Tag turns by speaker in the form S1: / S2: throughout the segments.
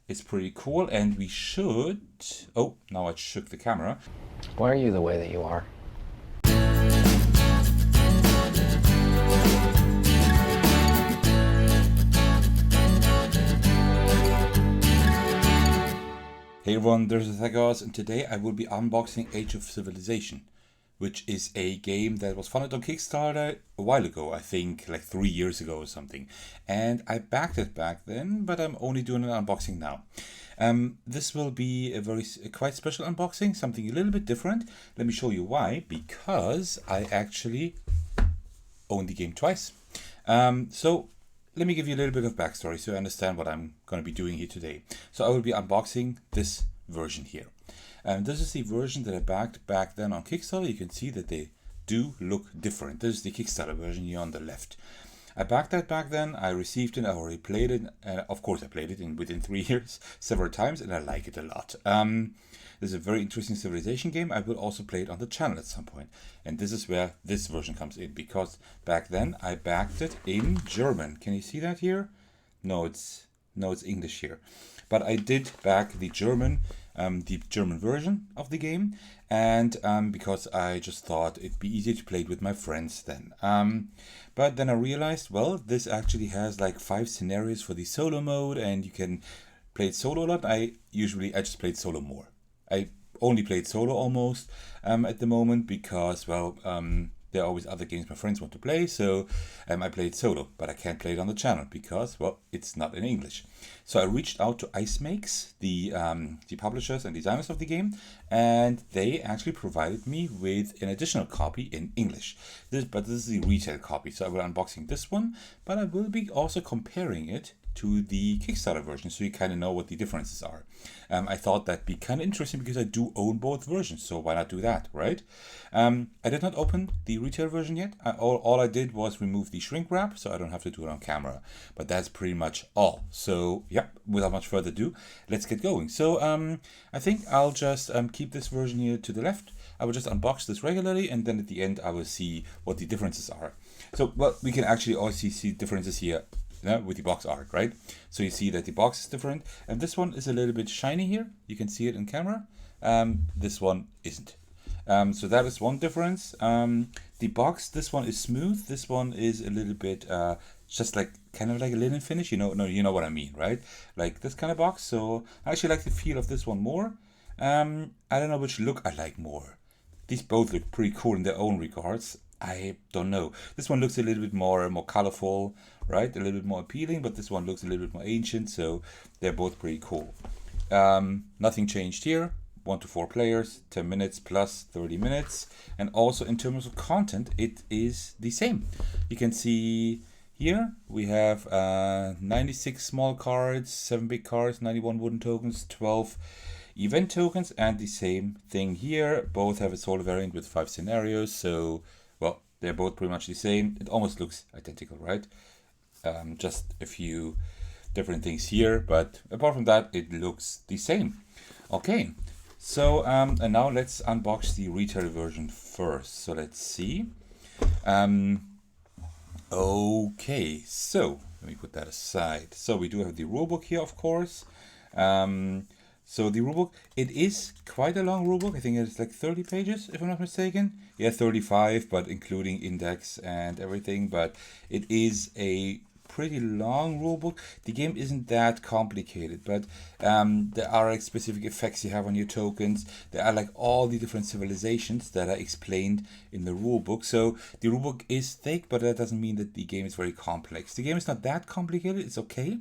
S1: It's pretty cool, and we should... Oh, now I shook the camera.
S2: Why are you the way that you are?
S1: Hey everyone, there's Athagos, and today I will be unboxing Age of Civilization, which is a game that was funded on Kickstarter a while ago, I think like 3 years ago or something. And I backed it back then, but I'm only doing an unboxing now. This will be a quite special unboxing, something a little bit different. Let me show you why. Because I actually own the game twice. So let me give you a little bit of backstory so you understand what I'm going to be doing here today. So I will be unboxing this version here. This is the version that I backed back then on Kickstarter. You can see that they do look different. This is the Kickstarter version here on the left. I backed that back then. I received it. I already played it. Of course, I played it within 3 years several times, and I like it a lot. This is a very interesting civilization game. I will also play it on the channel at some point. And this is where this version comes in, because back then I backed it in German. Can you see that here? No, it's English here. But I did back the German version of the game, and because I just thought it'd be easier to play it with my friends then. But then I realized, well, this actually has like 5 scenarios for the solo mode, and you can play it solo a lot. I just played solo more. I only played solo almost at the moment because, well, there are always other games my friends want to play, so I played solo, but I can't play it on the channel because, well, it's not in English. So I reached out to IceMakes, the publishers and designers of the game, and they actually provided me with an additional copy in English. But this is the retail copy, so I will be unboxing this one, but I will be also comparing it to the Kickstarter version, so you kind of know what the differences are. I thought that'd be kind of interesting because I do own both versions, so why not do that, right? I did not open the retail version yet. All I did was remove the shrink wrap, so I don't have to do it on camera. But that's pretty much all. So, yeah, without much further ado, let's get going. So, I think I'll just keep this version here to the left. I will just unbox this regularly, and then at the end I will see what the differences are. So, well, we can actually also see differences here. Yeah, with the box art, right? So you see that the box is different, and this one is a little bit shiny here. You can see it in camera. This one isn't. So that is one difference. The box, this one is smooth. This one is a little bit just like kind of like a linen finish. You know what I mean, right? Like this kind of box. So I actually like the feel of this one more. I don't know which look I like more. These both look pretty cool in their own regards. I don't know. This one looks a little bit more colorful, right? A little bit more appealing, but this one looks a little bit more ancient, so they're both pretty cool. Nothing changed here. 1 to 4 players, 10 minutes plus 30 minutes. And also in terms of content, it is the same. You can see here we have 96 small cards, 7 big cards, 91 wooden tokens, 12 event tokens, and the same thing here. Both have a solo variant with 5 scenarios, so well, they're both pretty much the same. It almost looks identical, right? Just a few different things here, but apart from that, it looks the same. Okay, so and now let's unbox the retail version first. So let's see. Okay, so let me put that aside. So we do have the rulebook here, of course. So the rulebook, it is quite a long rulebook. I think it's like 30 pages, if I'm not mistaken. Yeah, 35, but including index and everything. But it is a pretty long rulebook. The game isn't that complicated, but there are like specific effects you have on your tokens. There are like all the different civilizations that are explained in the rulebook. So the rulebook is thick, but that doesn't mean that the game is very complex. The game is not that complicated. It's okay.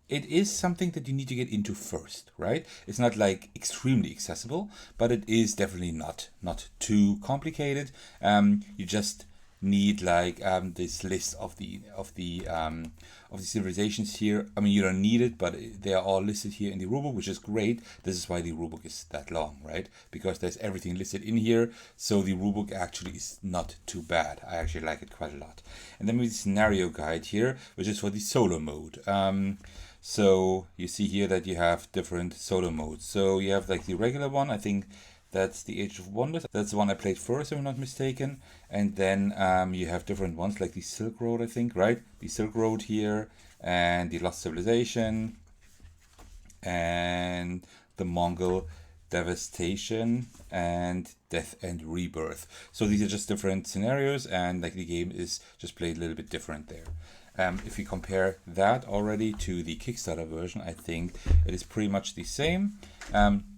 S1: It is something that you need to get into first, right? It's not like extremely accessible, but it is definitely not too complicated. You just need like this list of the civilizations here. I mean, you don't need it, but they are all listed here in the rulebook, which is great. This is why the rulebook is that long, right? Because there's everything listed in here, so the rulebook actually is not too bad. I actually like it quite a lot. And then we have the scenario guide here, which is for the solo mode. So you see here that you have different solo modes. So you have like the regular one, I think that's the Age of Wonders. That's the one I played first, if I'm not mistaken. And then you have different ones like the Silk Road, I think, right? The Silk Road here and the Lost Civilization. and the Mongol Devastation and Death and Rebirth. So these are just different scenarios, and like the game is just played a little bit different there. If you compare that already to the Kickstarter version, I think it is pretty much the same.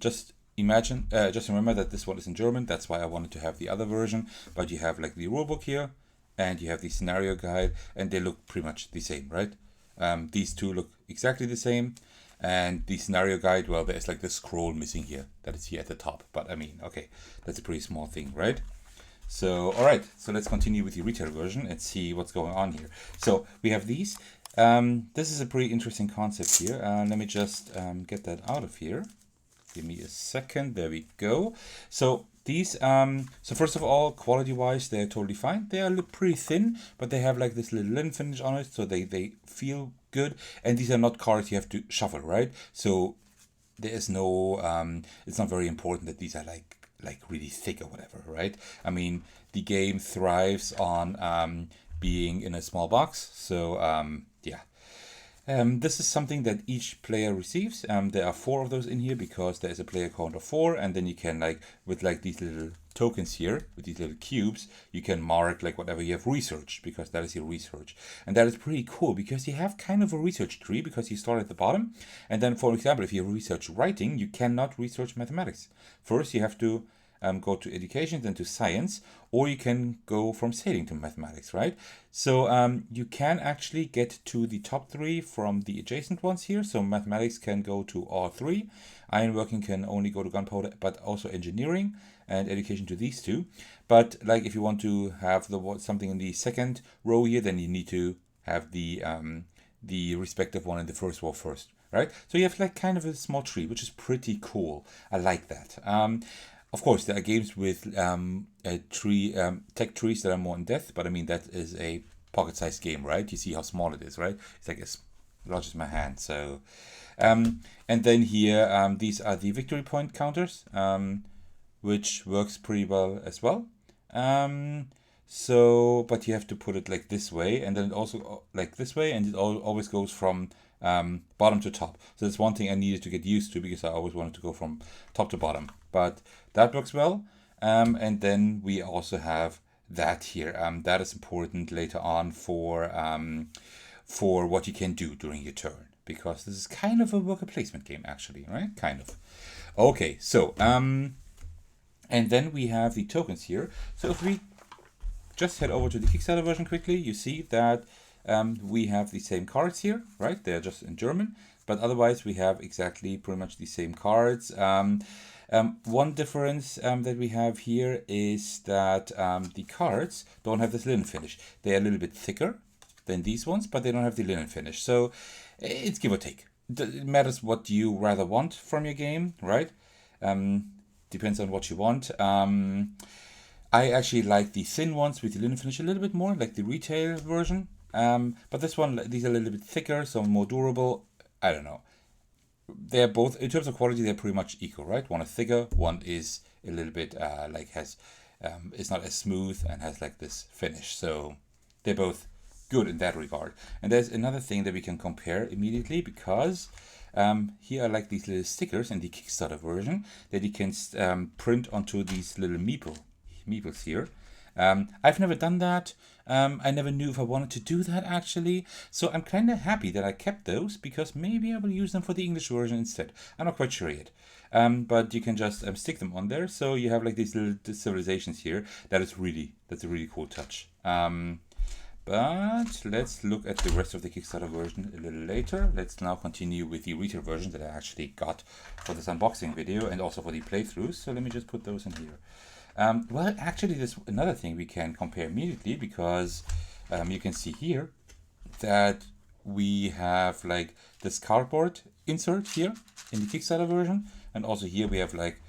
S1: Just remember that this one is in German. That's why I wanted to have the other version. But you have like the rulebook here, and you have the scenario guide, and they look pretty much the same, right? These two look exactly the same. And the scenario guide, well, there's like the scroll missing here. That is here at the top. But I mean, okay, that's a pretty small thing, right? So, all right, so let's continue with the retail version and see what's going on here. So we have these. This is a pretty interesting concept here. Let me just get that out of here. Give me a second. There we go. So these, so first of all, quality-wise, they're totally fine. They are pretty thin, but they have like this little linen finish on it, so they feel good. And these are not cards you have to shuffle, right? So there is no, it's not very important that these are like really thick or whatever, right? I mean, the game thrives on being in a small box, so yeah. This is something that each player receives. There are 4 of those in here because there is a player count of 4, and then you can like with like these little tokens here, with these little cubes, you can mark like whatever you have researched, because that is your research. And that is pretty cool because you have kind of a research tree, because you start at the bottom, and then for example, if you research writing, you cannot research mathematics. First you have to go to education, then to science, or you can go from sailing to mathematics, right? So you can actually get to the top 3 from the adjacent ones here. So mathematics can go to all 3. Ironworking can only go to gunpowder, but also engineering and education to these 2. But like if you want to have something in the second row here, then you need to have the respective one in the first row first, right? So you have like kind of a small tree, which is pretty cool. I like that. Of course, there are games with tech trees that are more in depth, but I mean, that is a pocket-sized game, right? You see how small it is, right? It's like as large as my hand. So, and then here, these are the victory point counters, which works pretty well as well. So, but you have to put it like this way, and then it also like this way, and it always goes from bottom to top. So that's one thing I needed to get used to, because I always wanted to go from top to bottom. But that works well. And then we also have that here. That is important later on for what you can do during your turn, because this is kind of a worker placement game, actually, right? Kind of. Okay, so and then we have the tokens here. So if we just head over to the Kickstarter version quickly, you see that we have the same cards here, right? They're just in German, but otherwise we have exactly pretty much the same cards. One difference that we have here is that the cards don't have this linen finish. They are a little bit thicker than these ones, but they don't have the linen finish. So it's give or take. It matters what you rather want from your game, right? Depends on what you want. I actually like the thin ones with the linen finish a little bit more, like the retail version. But this one, these are a little bit thicker, so more durable. I don't know. They're both, in terms of quality, they're pretty much equal, right? One is thicker, one is a little bit it's not as smooth and has like this finish. So they're both good in that regard. And there's another thing that we can compare immediately, because here are like these little stickers in the Kickstarter version that you can print onto these little meeples here. I've never done that. I never knew if I wanted to do that, actually. So I'm kind of happy that I kept those, because maybe I will use them for the English version instead. I'm not quite sure yet. But you can just stick them on there. So you have like these little civilizations here. That's a really cool touch. But let's look at the rest of the Kickstarter version a little later. Let's now continue with the retail version that I actually got for this unboxing video and also for the playthroughs. So let me just put those in here. Well, actually, there's another thing we can compare immediately, because you can see here that we have like this cardboard insert here in the Kickstarter version, and also here we have like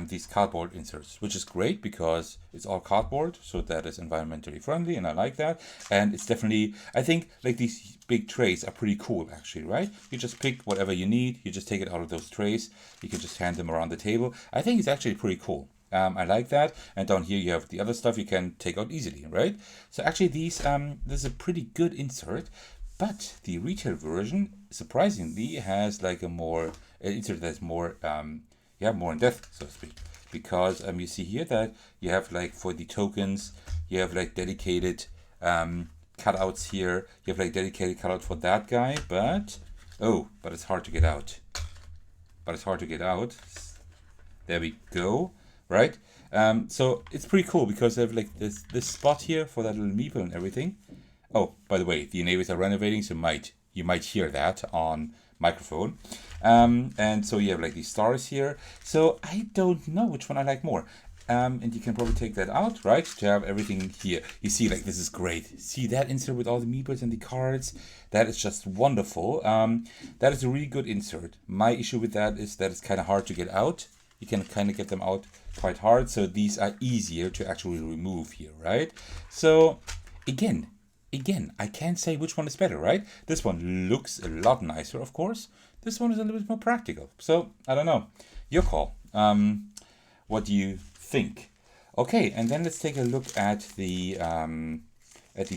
S1: these cardboard inserts, which is great because it's all cardboard, so that is environmentally friendly, and I like that. And it's definitely, I think like these big trays are pretty cool, actually, right? You just pick whatever you need, you just take it out of those trays, you can just hand them around the table. I think it's actually pretty cool. I like that. And down here you have the other stuff you can take out easily, right? So actually these this is a pretty good insert, But the retail version, surprisingly, has like a more insert that's more more in depth, so to speak. Because you see here that you have like for the tokens, you have like dedicated cutouts here. You have like dedicated cutout for that guy, but it's hard to get out. There we go. Right. So it's pretty cool because they have like this spot here for that little meeple and everything. Oh, by the way, the neighbors are renovating, so you might hear that on microphone. And so you have like these stars here. So I don't know which one I like more. And you can probably take that out, right? To have everything here. You see, like, this is great. See that insert with all the meeples and the cards? That is just wonderful. That is a really good insert. My issue with that is that it's kind of hard to get out. You can kind of get them out quite hard. So these are easier to actually remove here, right? So again, I can't say which one is better, right? This one looks a lot nicer, of course. This one is a little bit more practical. So I don't know. Your call. What do you think? Okay, and then let's take a look at the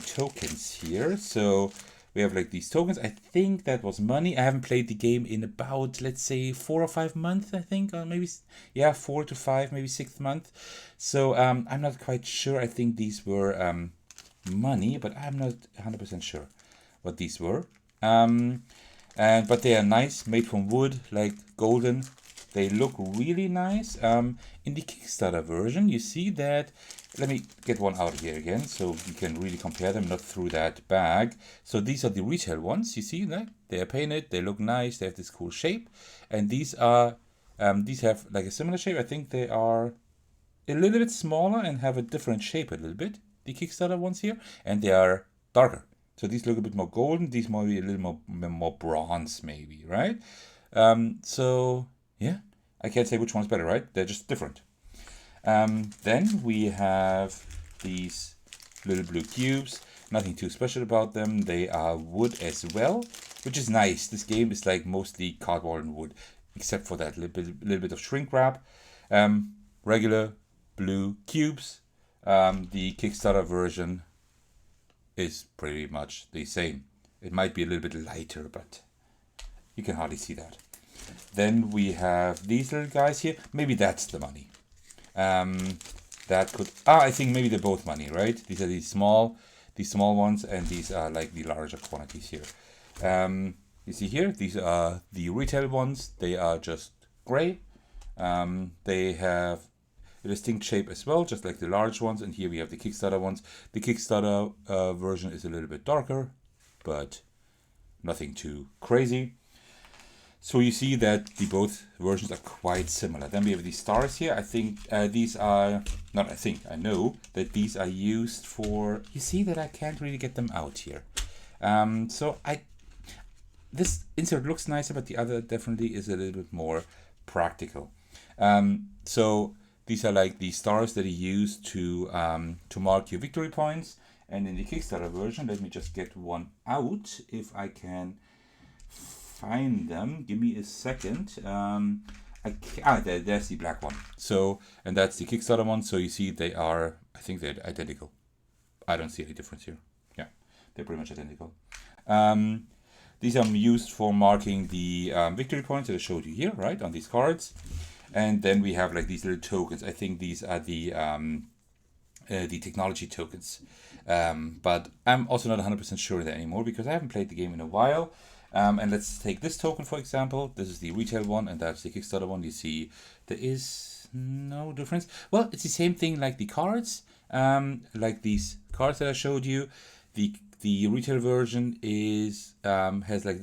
S1: tokens here. So we have like these tokens. I think that was money. I haven't played the game in about, let's say, 4 or 5 months, I think, or maybe 4 to 5, maybe 6th month. So I'm not quite sure. I think these were money, but I'm not 100% sure what these were. But they are nice, made from wood, like golden. They look really nice. In the Kickstarter version, you see that. Let me get one out here again, so you can really compare them, not through that bag. So these are the retail ones. You see that they are painted. They look nice. They have this cool shape, and these have like a similar shape. I think they are a little bit smaller and have a different shape a little bit. The Kickstarter ones here, and they are darker. So these look a bit more golden. These might be a little more bronze, maybe, right? So yeah, I can't say which one's better, right? They're just different. Then we have these little blue cubes. Nothing too special about them. They are wood as well, which is nice. This game is like mostly cardboard and wood, except for that little bit of shrink wrap. Regular blue cubes. The Kickstarter version is pretty much the same. It might be a little bit lighter, but you can hardly see that. Then we have these little guys here. Maybe that's the money. That could. I think maybe they're both money, right? These are these small ones, and these are like the larger quantities here. You see here, these are the retail ones. They are just gray. They have a distinct shape as well, just like the large ones. And here we have the Kickstarter ones. The Kickstarter version is a little bit darker, but nothing too crazy. So you see that the both versions are quite similar. Then we have these stars here. I think these are, not I think, I know that these are used for, you see that I can't really get them out here. This insert looks nicer, but the other definitely is a little bit more practical. So these are like the stars that are used to mark your victory points. And in the Kickstarter version, let me just get one out if I can find them. Give me a second. There's the black one. So, and that's the Kickstarter one. So you see they are, I think they're identical. I don't see any difference here. Yeah, they're pretty much identical. These are used for marking the victory points that I showed you here, right, on these cards. And then we have like these little tokens. I think these are the technology tokens. But I'm also not 100% sure there anymore because I haven't played the game in a while. And let's take this token, for example. This is the retail one, and that's the Kickstarter one. You see there is no difference. Well, it's the same thing like the cards. Like these cards that I showed you. The retail version is has like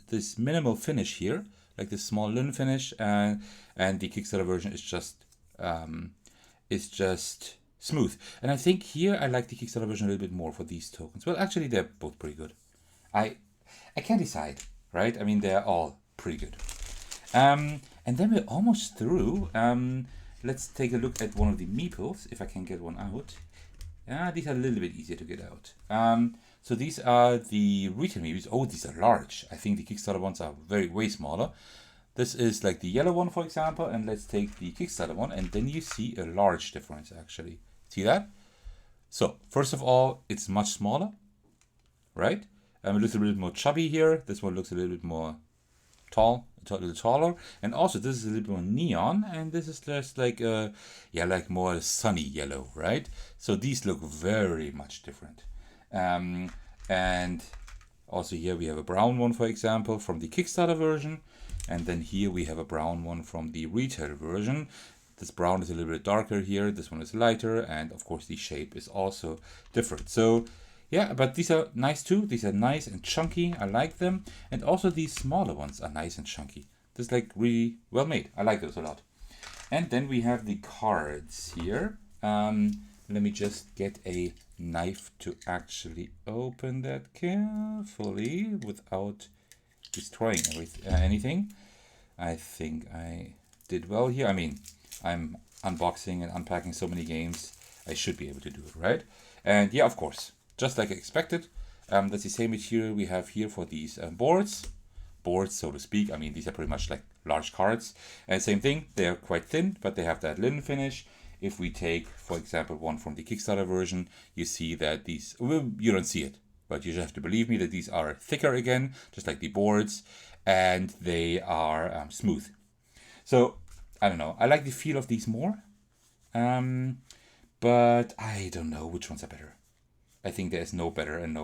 S1: this minimal finish here, like this small linen finish, and the Kickstarter version is just smooth. And I think here I like the Kickstarter version a little bit more for these tokens. Well, actually, they're both pretty good. I can't decide, right? I mean, they're all pretty good. And then we're almost through. Let's take a look at one of the meeples, if I can get one out. These are a little bit easier to get out. So these are the retail meeples. Oh, these are large. I think the Kickstarter ones are way smaller. This is like the yellow one, for example, and let's take the Kickstarter one, and then you see a large difference, actually. See that? So, first of all, it's much smaller, right? It looks a little bit more chubby here. This one looks a little bit more tall, a little taller, and also this is a little bit more neon, and this is just like like more sunny yellow, right? So these look very much different. And also here we have a brown one, for example, from the Kickstarter version, and then here we have a brown one from the retail version. This brown is a little bit darker here, this one is lighter, and of course the shape is also different. So yeah, but these are nice too. These are nice and chunky. I like them. And also these smaller ones are nice and chunky. This is like really well made. I like those a lot. And then we have the cards here. Let me just get a knife to actually open that carefully without destroying anything. I think I did well here. I mean, I'm unboxing and unpacking so many games. I should be able to do it, right? And yeah, of course, just like I expected, that's the same material we have here for these boards, so to speak. I mean, these are pretty much like large cards. And same thing, they're quite thin, but they have that linen finish. If we take, for example, one from the Kickstarter version, you see that these, well, you don't see it, but you just have to believe me that these are thicker again, just like the boards, and they are smooth. So, I don't know, I like the feel of these more, but I don't know which ones are better. I think there's no better and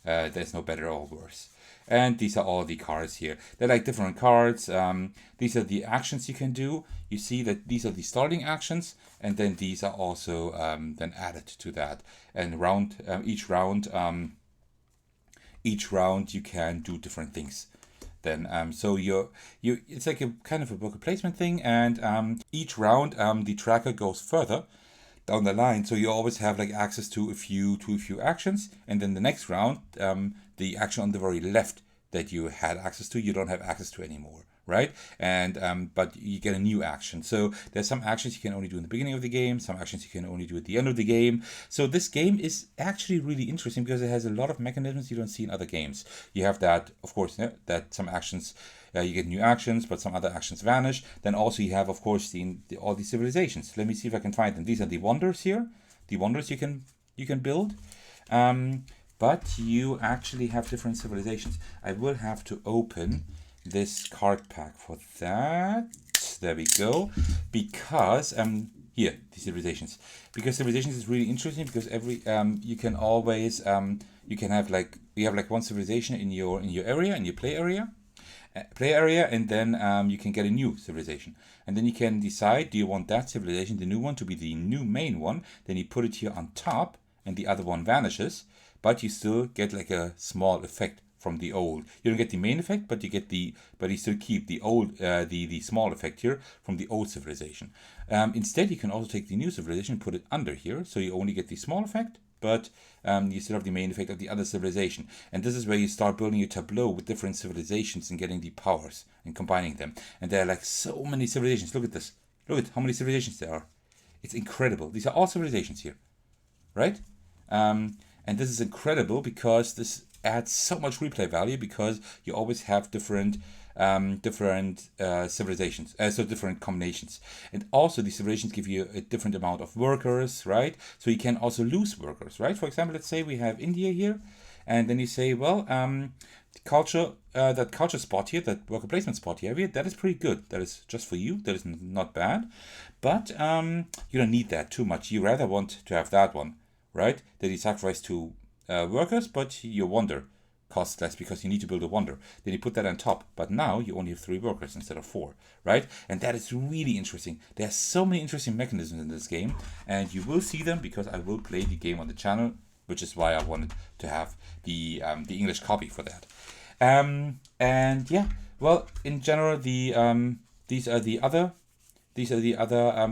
S1: there's no better or worse. And these are all the cards here. They're like different cards. These are the actions you can do. You see that these are the starting actions, and then these are also then added to that. And each round you can do different things. Then so it's like a kind of a worker placement thing, and each round the tracker goes further down the line, so you always have like access to a few actions, and then the next round, the action on the very left that you had access to, you don't have access to anymore, right? And but you get a new action. So there's some actions you can only do in the beginning of the game, some actions you can only do at the end of the game. So this game is actually really interesting because it has a lot of mechanisms you don't see in other games. You have that, of course, that some actions you get new actions, but some other actions vanish. Then also you have, of course, all the civilizations. Let me see if I can find them. These are the wonders here. The wonders you can build. But you actually have different civilizations. I will have to open this card pack for that. There we go. Because here, the civilizations. Because civilizations is really interesting because every you can always you can have like one civilization in your area, in your play area, and then you can get a new civilization, and then you can decide, do you want that civilization, the new one, to be the new main one? Then you put it here on top, and the other one vanishes, but you still get like a small effect from the old. You don't get the main effect, but you still keep the old the small effect here from the old civilization. Instead, you can also take the new civilization and put it under here, so you only get the small effect, but you still have the main effect of the other civilization. And this is where you start building your tableau with different civilizations and getting the powers and combining them. And there are like so many civilizations. Look at this. Look at how many civilizations there are. It's incredible. These are all civilizations here, right? And this is incredible because this adds so much replay value because you always have different civilizations, so different combinations. And also the civilizations give you a different amount of workers, right? So you can also lose workers, right? For example, let's say we have India here, and then you say, well, that culture spot here, that worker placement spot here, that is pretty good. That is just for you. That is not bad, but you don't need that too much. You rather want to have that one, right? That you sacrifice to workers, but your wonder costs less because you need to build a wonder. Then you put that on top, but now you only have 3 workers instead of 4, right? And that is really interesting. There are so many interesting mechanisms in this game, and you will see them because I will play the game on the channel, which is why I wanted to have the English copy for that. And yeah, well, in general, these are the other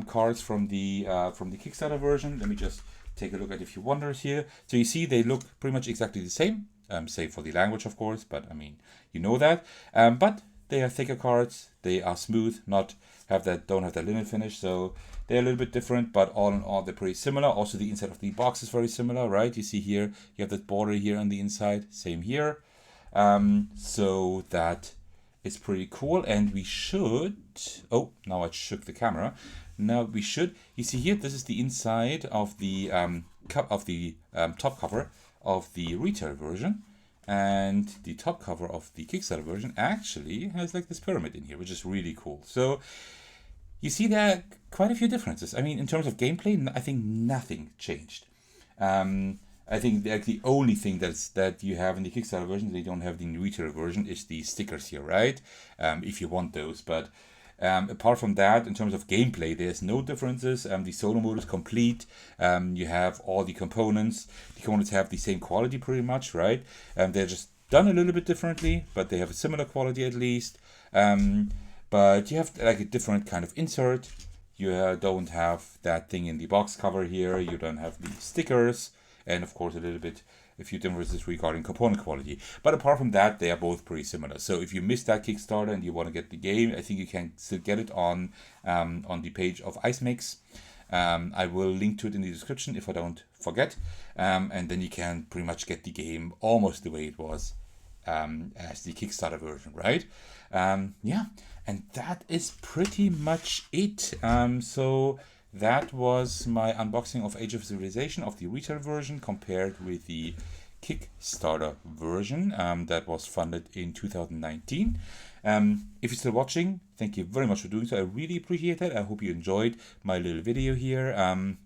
S1: cards from the Kickstarter version. Let me just take a look at a few wonders here. So you see they look pretty much exactly the same, save for the language, of course, but I mean, you know that. But they are thicker cards, they are smooth, don't have that linen finish, so they're a little bit different, but all in all, they're pretty similar. Also, the inside of the box is very similar, right? You see here, you have that border here on the inside, same here. So that is pretty cool, and we should, oh, now I shook the camera. Now we should, you see here, this is the inside of the top cover of the retail version, And the top cover of the Kickstarter version actually has like this pyramid in here, which is really cool. So you see there are quite a few differences. I mean, in terms of gameplay, I think nothing changed. I think like the only thing that you have in the Kickstarter version they don't have in the retail version is the stickers here, right? If you want those, but apart from that, in terms of gameplay, there's no differences. The solo mode is complete. You have all the components. The components have the same quality pretty much, right? They're just done a little bit differently, but they have a similar quality at least. But you have like a different kind of insert. You don't have that thing in the box cover here. You don't have the stickers. And of course, a few differences regarding component quality. But apart from that, they are both pretty similar. So if you missed that Kickstarter and you want to get the game, I think you can still get it on the page of IceMix. I will link to it in the description if I don't forget. And then you can pretty much get the game almost the way it was as the Kickstarter version, right? Yeah, and that is pretty much it. So that was my unboxing of Age of Civilization of the retail version compared with the Kickstarter version that was funded in 2019. If you're still watching, thank you very much for doing so. I really appreciate that. I hope you enjoyed my little video here.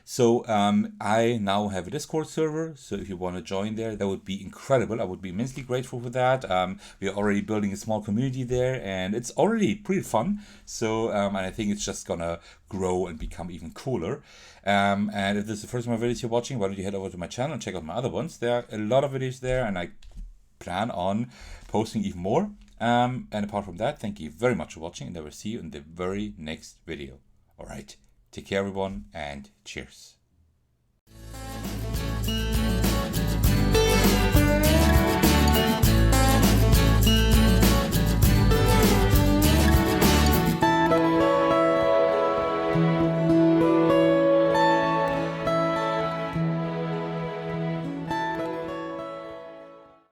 S1: So I now have a Discord server, so if you want to join there, that would be incredible. I would be immensely grateful for that. We are already building a small community there, and it's already pretty fun. So and I think it's just gonna grow and become even cooler. And if this is the first of my videos you're watching, why don't you head over to my channel and check out my other ones? There are a lot of videos there, and I plan on posting even more. And apart from that, thank you very much for watching, and I will see you in the very next video. All right. Take care, everyone, and cheers.